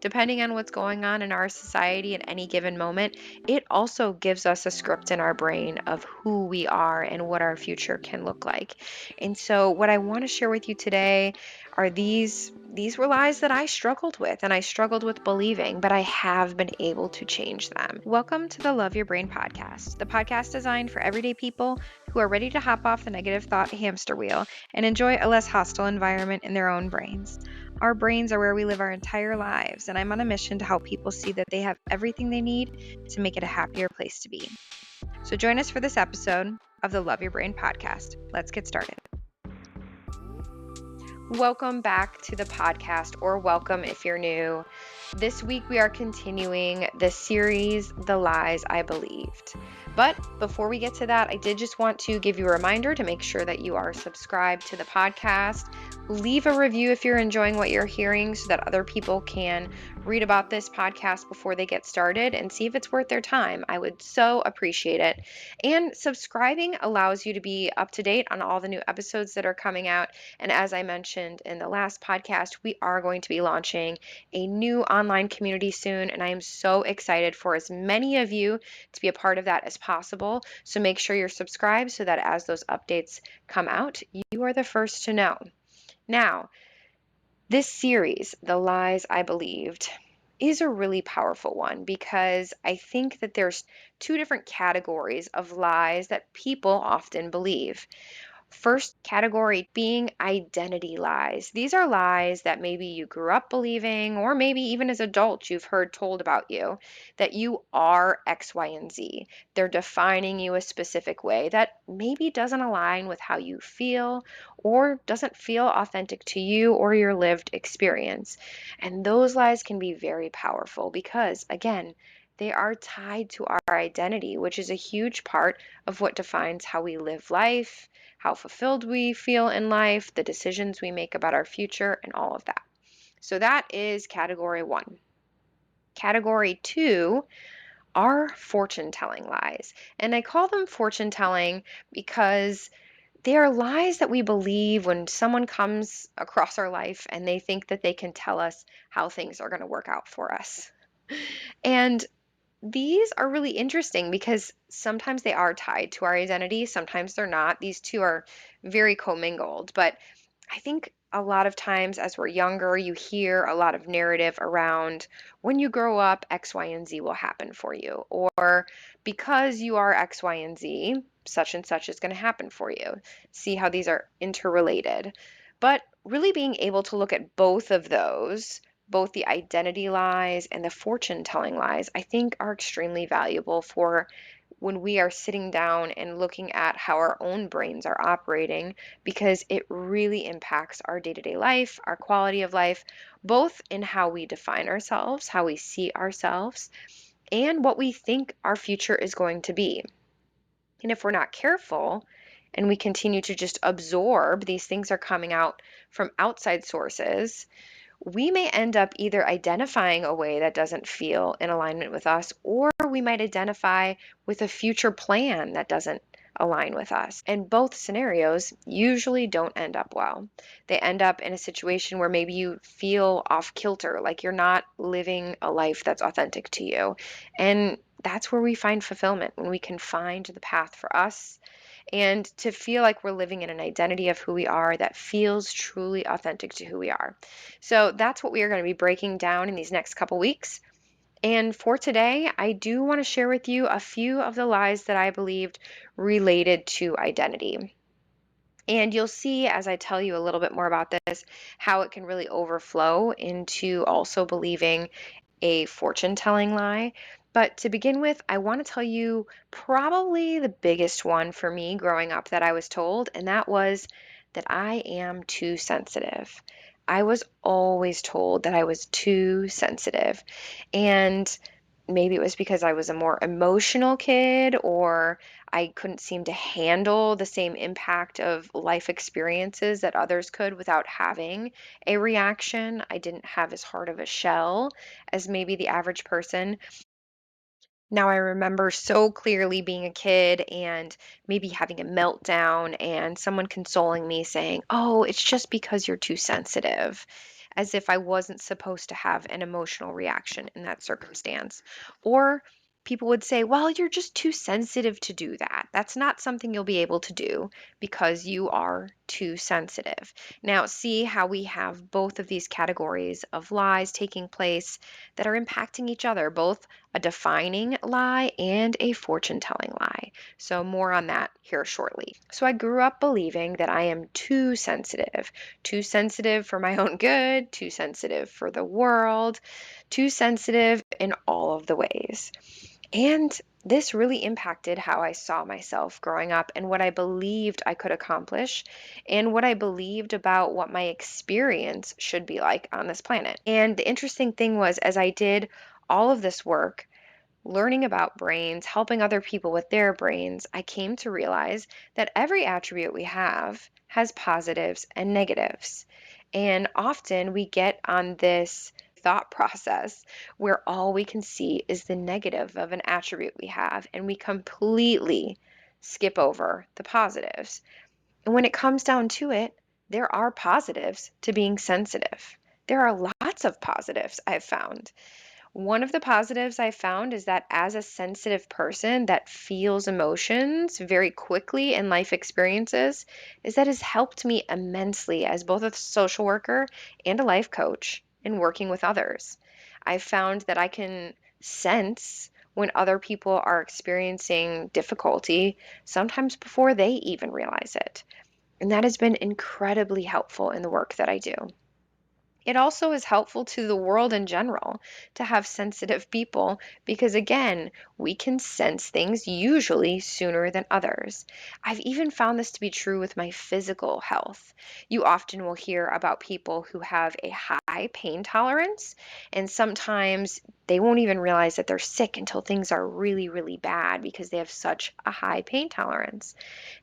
Depending on what's going on in our society at any given moment, it also gives us a script in our brain of who we are and what our future can look like. And so what I want to share with you today are these were lies that I struggled with and I struggled with believing, but I have been able to change them. Welcome to the Love Your Brain podcast, the podcast designed for everyday people who are ready to hop off the negative thought hamster wheel and enjoy a less hostile environment in their own brains. Our brains are where we live our entire lives, and I'm on a mission to help people see that they have everything they need to make it a happier place to be. So join us for this episode of the Love Your Brain podcast. Let's get started. Welcome back to the podcast, or welcome if you're new. This week we are continuing the series, The Lies I Believed. But before we get to that, I did just want to give you a reminder to make sure that you are subscribed to the podcast. Leave a review if you're enjoying what you're hearing so that other people can read about this podcast before they get started and see if it's worth their time. I would so appreciate it. And subscribing allows you to be up to date on all the new episodes that are coming out. And as I mentioned in the last podcast, we are going to be launching a new online community soon. And I am so excited for as many of you to be a part of that as possible. So make sure you're subscribed so that as those updates come out, you are the first to know. Now, this series, The Lies I Believed, is a really powerful one because I think that there's two different categories of lies that people often believe. First category being identity lies. These are lies that maybe you grew up believing, or maybe even as adults you've heard told about you, that you are X, Y, and Z. They're defining you a specific way that maybe doesn't align with how you feel or doesn't feel authentic to you or your lived experience. And those lies can be very powerful because, again, they are tied to our identity, which is a huge part of what defines how we live life, how fulfilled we feel in life, the decisions we make about our future, and all of that. So that is category one. Category two are fortune telling lies. And I call them fortune telling because they are lies that we believe when someone comes across our life and they think that they can tell us how things are going to work out for us. And these are really interesting because sometimes they are tied to our identity, sometimes they're not. These two are very commingled, but I think a lot of times as we're younger, you hear a lot of narrative around when you grow up, X, Y, and Z will happen for you, or because you are X, Y, and Z, such and such is going to happen for you. See how these are interrelated. But really being able to look at both of those, both the identity lies and the fortune telling lies, I think are extremely valuable for when we are sitting down and looking at how our own brains are operating, because it really impacts our day-to-day life, our quality of life, both in how we define ourselves, how we see ourselves, and what we think our future is going to be. And if we're not careful and we continue to just absorb these things are coming out from outside sources, we may end up either identifying a way that doesn't feel in alignment with us, or we might identify with a future plan that doesn't align with us. And both scenarios usually don't end up well. They end up in a situation where maybe you feel off kilter, like you're not living a life that's authentic to you. And that's where we find fulfillment, when we can find the path for us and to feel like we're living in an identity of who we are that feels truly authentic to who we are. So that's what we are going to be breaking down in these next couple weeks. And for today, I do want to share with you a few of the lies that I believed related to identity. And you'll see as I tell you a little bit more about this, how it can really overflow into also believing a fortune telling lie. But to begin with, I want to tell you probably the biggest one for me growing up that I was told, and that was that I am too sensitive. I was always told that I was too sensitive. And maybe it was because I was a more emotional kid, or I couldn't seem to handle the same impact of life experiences that others could without having a reaction. I didn't have as hard of a shell as maybe the average person. Now, I remember so clearly being a kid and maybe having a meltdown and someone consoling me saying, "Oh, it's just because you're too sensitive." as if I wasn't supposed to have an emotional reaction in that circumstance. Or people would say, well, you're just too sensitive to do that. That's not something you'll be able to do because you are too sensitive. Now, see how we have both of these categories of lies taking place that are impacting each other, both a defining lie and a fortune telling lie. So, more on that here shortly. So, I grew up believing that I am too sensitive for my own good, too sensitive for the world, too sensitive in all of the ways. And this really impacted how I saw myself growing up and what I believed I could accomplish and what I believed about what my experience should be like on this planet. And the interesting thing was, as I did all of this work, learning about brains, helping other people with their brains, I came to realize that every attribute we have has positives and negatives. And often we get on this thought process where all we can see is the negative of an attribute we have, and we completely skip over the positives. And when it comes down to it, there are positives to being sensitive. There are lots of positives I've found. One of the positives I found is that as a sensitive person that feels emotions very quickly in life experiences, is that has helped me immensely as both a social worker and a life coach in working with others. I found that I can sense when other people are experiencing difficulty, sometimes before they even realize it. And that has been incredibly helpful in the work that I do. It also is helpful to the world in general to have sensitive people because, again, we can sense things usually sooner than others. I've even found this to be true with my physical health. You often will hear about people who have a high pain tolerance, and sometimes they won't even realize that they're sick until things are really, really bad because they have such a high pain tolerance.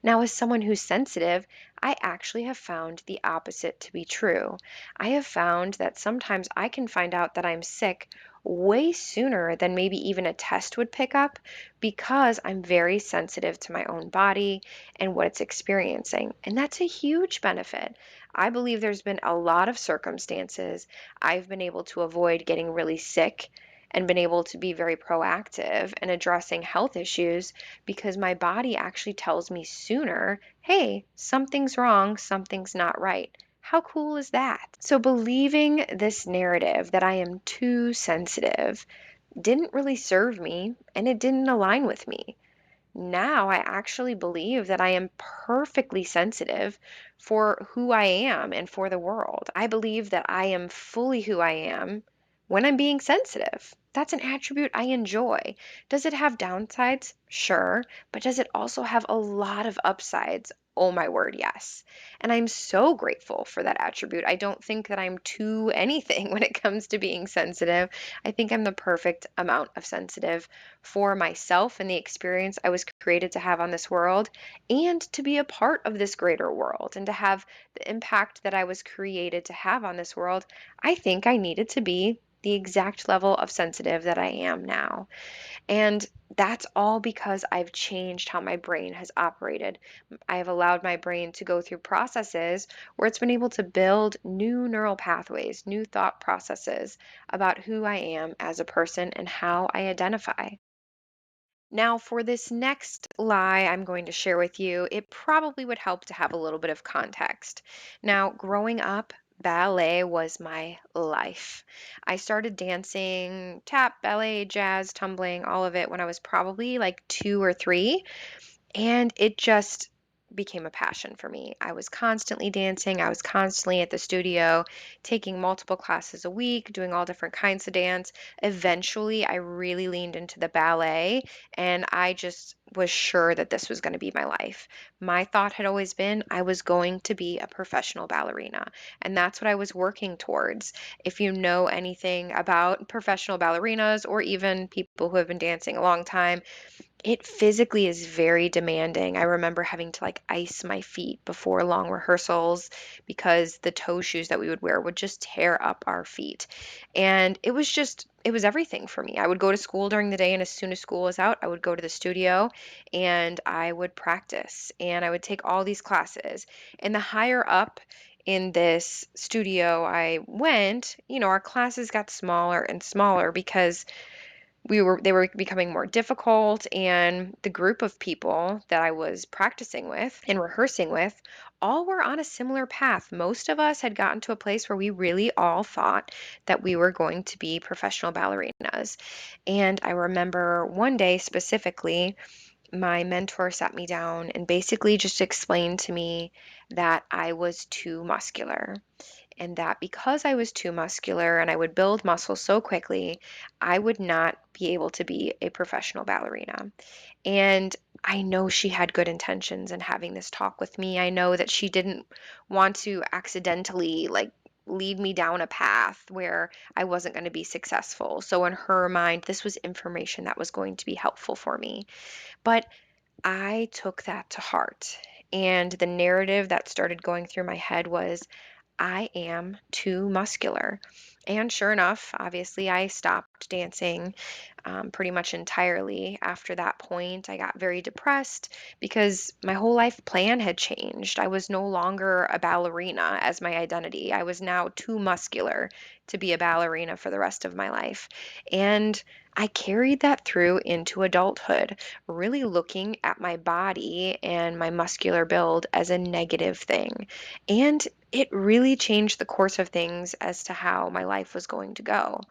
Now, as someone who's sensitive, I actually have found the opposite to be true. I have found that sometimes I can find out that I'm sick way sooner than maybe even a test would pick up because I'm very sensitive to my own body and what it's experiencing. And that's a huge benefit. I believe there's been a lot of circumstances I've been able to avoid getting really sick and been able to be very proactive in addressing health issues because my body actually tells me sooner, hey, something's wrong, something's not right. How cool is that? So, believing this narrative that I am too sensitive didn't really serve me and it didn't align with me. Now I actually believe that I am perfectly sensitive for who I am and for the world. I believe that I am fully who I am when I'm being sensitive. That's an attribute I enjoy. Does it have downsides? Sure. But does it also have a lot of upsides? Oh my word, yes. And I'm so grateful for that attribute. I don't think that I'm too anything when it comes to being sensitive. I think I'm the perfect amount of sensitive for myself and the experience I was created to have on this world, and to be a part of this greater world and to have the impact that I was created to have on this world. I think I needed to be the exact level of sensitive that I am now. And that's all because I've changed how my brain has operated. I have allowed my brain to go through processes where it's been able to build new neural pathways, new thought processes about who I am as a person and how I identify. Now, for this next lie I'm going to share with you, it probably would help to have a little bit of context. Now, growing up, ballet was my life. I started dancing tap, ballet, jazz, tumbling, all of it when I was probably like 2 or 3. And it just became a passion for me. I was constantly dancing. I was constantly at the studio, taking multiple classes a week, doing all different kinds of dance. Eventually, I really leaned into the ballet, and I just was sure that this was going to be my life. My thought had always been I was going to be a professional ballerina, and that's what I was working towards. If you know anything about professional ballerinas or even people who have been dancing a long time, it physically is very demanding. I remember having to like ice my feet before long rehearsals because the toe shoes that we would wear would just tear up our feet. And it was everything for me. I would go to school during the day, and as soon as school was out, I would go to the studio and I would practice and I would take all these classes. And the higher up in this studio I went, our classes got smaller and smaller because they were becoming more difficult, and the group of people that I was practicing with and rehearsing with all were on a similar path. Most of us had gotten to a place where we really all thought that we were going to be professional ballerinas. And I remember one day specifically, my mentor sat me down and basically just explained to me that I was too muscular, and that because I was too muscular and I would build muscle so quickly, I would not be able to be a professional ballerina. And I know she had good intentions in having this talk with me. I know that she didn't want to accidentally lead me down a path where I wasn't going to be successful. So in her mind, this was information that was going to be helpful for me. But I took that to heart. And the narrative that started going through my head was, I am too muscular. And sure enough, obviously, I stopped dancing pretty much entirely after that point. I got very depressed because my whole life plan had changed. I was no longer a ballerina as my identity. I was now too muscular to be a ballerina for the rest of my life. And I carried that through into adulthood, really looking at my body and my muscular build as a negative thing. And it really changed the course of things as to how my life was going to go.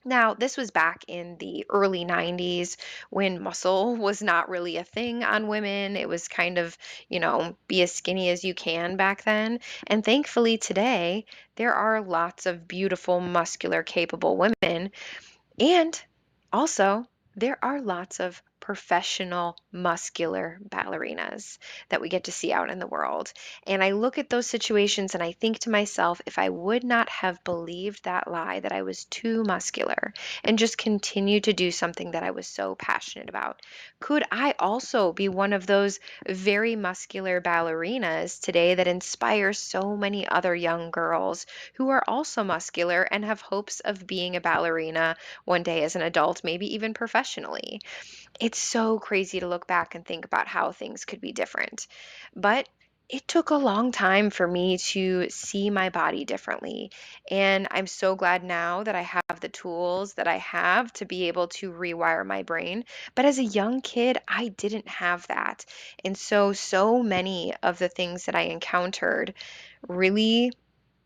Now, this was back in the early 90s when muscle was not really a thing on women. It was kind of, be as skinny as you can back then. And thankfully, today, there are lots of beautiful, muscular, capable women, and also, there are lots of professional muscular ballerinas that we get to see out in the world. And I look at those situations and I think to myself, if I would not have believed that lie that I was too muscular and just continued to do something that I was so passionate about, could I also be one of those very muscular ballerinas today that inspire so many other young girls who are also muscular and have hopes of being a ballerina one day as an adult, maybe even professionally? It's so crazy to look back and think about how things could be different. But it took a long time for me to see my body differently. And I'm so glad now that I have the tools that I have to be able to rewire my brain. But as a young kid, I didn't have that. And so many of the things that I encountered really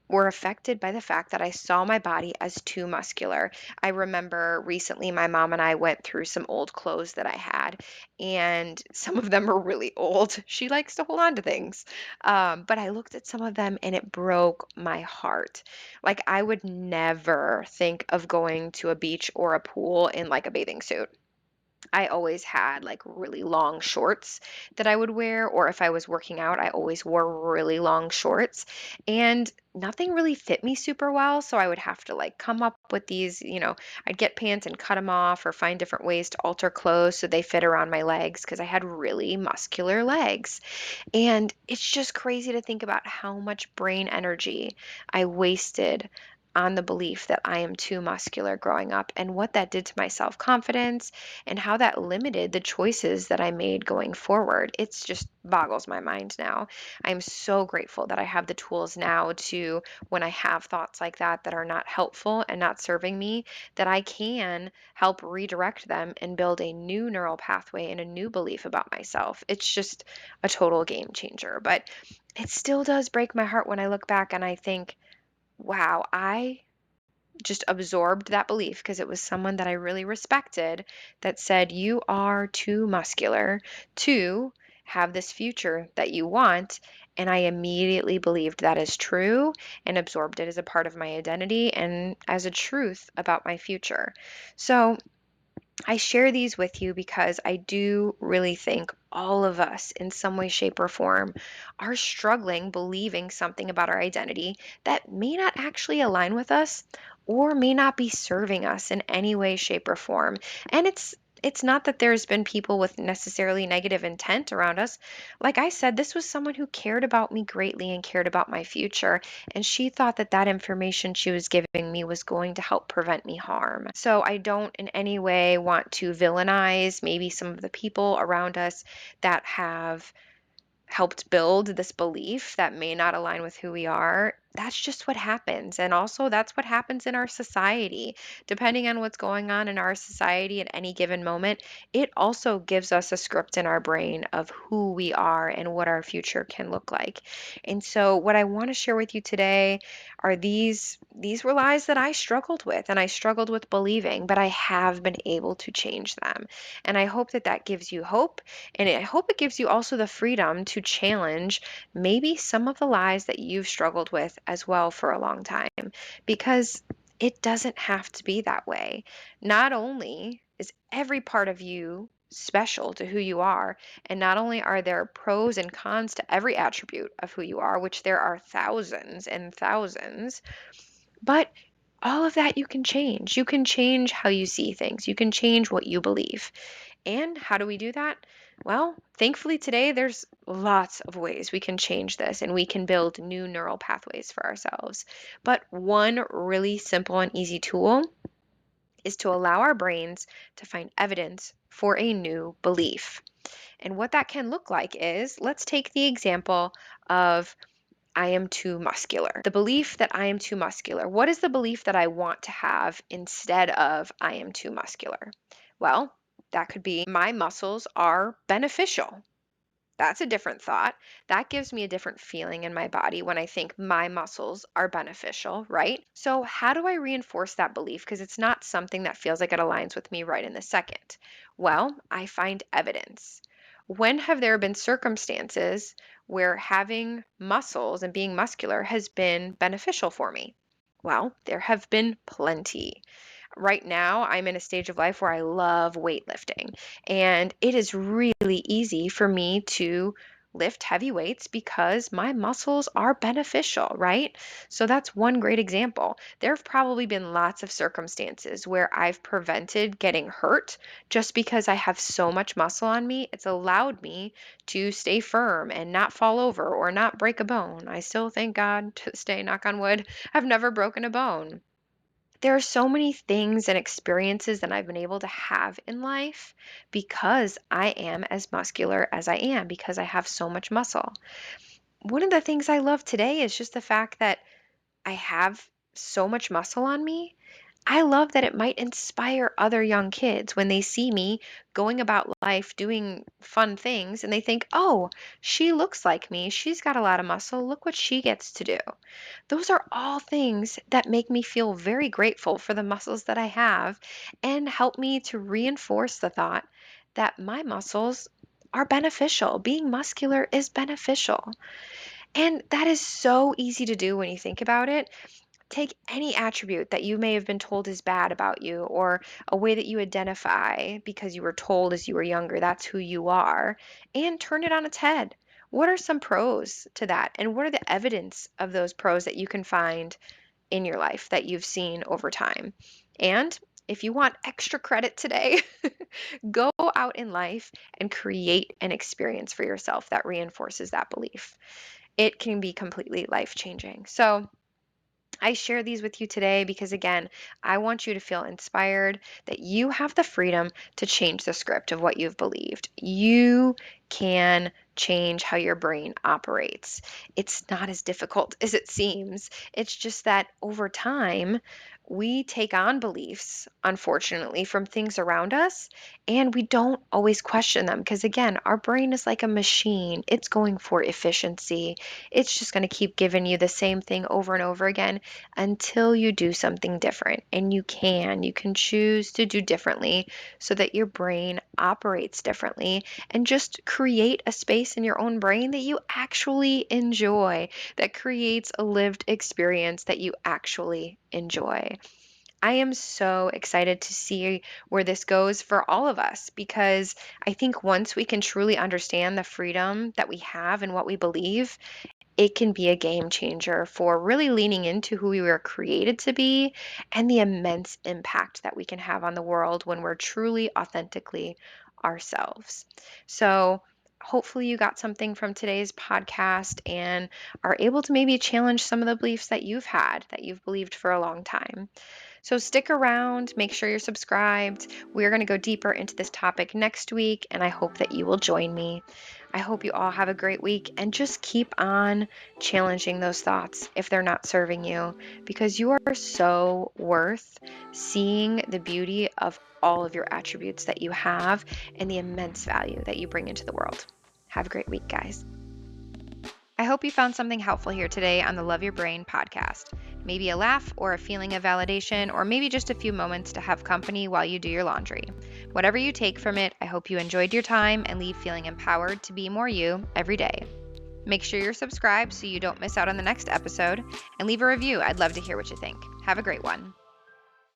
were affected by the fact that I saw my body as too muscular. I remember recently my mom and I went through some old clothes that I had, and some of them are really old. She likes to hold on to things. But I looked at some of them and it broke my heart. Like, I would never think of going to a beach or a pool in like a bathing suit. I always had like really long shorts that I would wear, or if I was working out, I always wore really long shorts, and nothing really fit me super well. So I would have to like come up with these, I'd get pants and cut them off or find different ways to alter clothes so they fit around my legs because I had really muscular legs. And it's just crazy to think about how much brain energy I wasted on the belief that I am too muscular growing up, and what that did to my self confidence and how that limited the choices that I made going forward. It's just boggles my mind now. I'm so grateful that I have the tools now to, when I have thoughts like that are not helpful and not serving me, that I can help redirect them and build a new neural pathway and a new belief about myself. It's just a total game changer. But it still does break my heart when I look back and I think, wow, I just absorbed that belief because it was someone that I really respected that said, you are too muscular to have this future that you want. And I immediately believed that is true and absorbed it as a part of my identity and as a truth about my future. So, I share these with you because I do really think all of us, in some way, shape, or form, are struggling believing something about our identity that may not actually align with us or may not be serving us in any way, shape, or form. And it's not that there's been people with necessarily negative intent around us. Like I said, this was someone who cared about me greatly and cared about my future, and she thought that that information she was giving me was going to help prevent me harm. So I don't in any way want to villainize maybe some of the people around us that have helped build this belief that may not align with who we are, that's just what happens. And also, that's what happens in our society. Depending on what's going on in our society at any given moment, it also gives us a script in our brain of who we are and what our future can look like. And so, what I want to share with you today are these were lies that I struggled with and I struggled with believing, but I have been able to change them. And I hope that that gives you hope, and I hope it gives you also the freedom to challenge maybe some of the lies that you've struggled with as well for a long time, because it doesn't have to be that way. Not only is every part of you special to who you are, and not only are there pros and cons to every attribute of who you are, which there are thousands and thousands, but all of that you can change. You can change how you see things. You can change what you believe. And how do we do that? Well, thankfully today there's lots of ways we can change this and we can build new neural pathways for ourselves. But one really simple and easy tool is to allow our brains to find evidence for a new belief. And what that can look like is, let's take the example of I am too muscular. The belief that I am too muscular. What is the belief that I want to have instead of I am too muscular? Well, that could be my muscles are beneficial. That's a different thought. That gives me a different feeling in my body when I think my muscles are beneficial, right? So, how do I reinforce that belief? Because it's not something that feels like it aligns with me right in the second. Well, I find evidence. When have there been circumstances where having muscles and being muscular has been beneficial for me? Well, there have been plenty. Right now, I'm in a stage of life where I love weightlifting, and it is really easy for me to lift heavy weights because my muscles are beneficial, right? So that's one great example. There have probably been lots of circumstances where I've prevented getting hurt just because I have so much muscle on me. It's allowed me to stay firm and not fall over or not break a bone. I still, thank God, to this day, knock on wood, I've never broken a bone. There are so many things and experiences that I've been able to have in life because I am as muscular as I am, because I have so much muscle. One of the things I love today is just the fact that I have so much muscle on me. I love that it might inspire other young kids when they see me going about life doing fun things and they think, oh, she looks like me. She's got a lot of muscle. Look what she gets to do. Those are all things that make me feel very grateful for the muscles that I have and help me to reinforce the thought that my muscles are beneficial. Being muscular is beneficial. And that is so easy to do when you think about it. Take any attribute that you may have been told is bad about you, or a way that you identify because you were told as you were younger that's who you are, and turn it on its head. What are some pros to that? And what are the evidence of those pros that you can find in your life that you've seen over time? And if you want extra credit today, go out in life and create an experience for yourself that reinforces that belief. It can be completely life changing. So, I share these with you today because, again, I want you to feel inspired that you have the freedom to change the script of what you've believed. You can change how your brain operates. It's not as difficult as it seems. It's just that over time, we take on beliefs, unfortunately, from things around us, and we don't always question them because, again, our brain is like a machine. It's going for efficiency. It's just going to keep giving you the same thing over and over again until you do something different. And you can choose to do differently so that your brain operates differently, and just create a space in your own brain that you actually enjoy, that creates a lived experience that you actually enjoy. I am so excited to see where this goes for all of us, because I think once we can truly understand the freedom that we have and what we believe, it can be a game changer for really leaning into who we were created to be and the immense impact that we can have on the world when we're truly authentically ourselves. So, hopefully, you got something from today's podcast and are able to maybe challenge some of the beliefs that you've had, that you've believed for a long time. So, stick around, make sure you're subscribed. We're going to go deeper into this topic next week, and I hope that you will join me. I hope you all have a great week and just keep on challenging those thoughts if they're not serving you, because you are so worth seeing the beauty of all of your attributes that you have and the immense value that you bring into the world. Have a great week, guys. I hope you found something helpful here today on the Love Your Brain podcast. Maybe a laugh or a feeling of validation, or maybe just a few moments to have company while you do your laundry. Whatever you take from it, I hope you enjoyed your time and leave feeling empowered to be more you every day. Make sure you're subscribed so you don't miss out on the next episode, and leave a review. I'd love to hear what you think. Have a great one.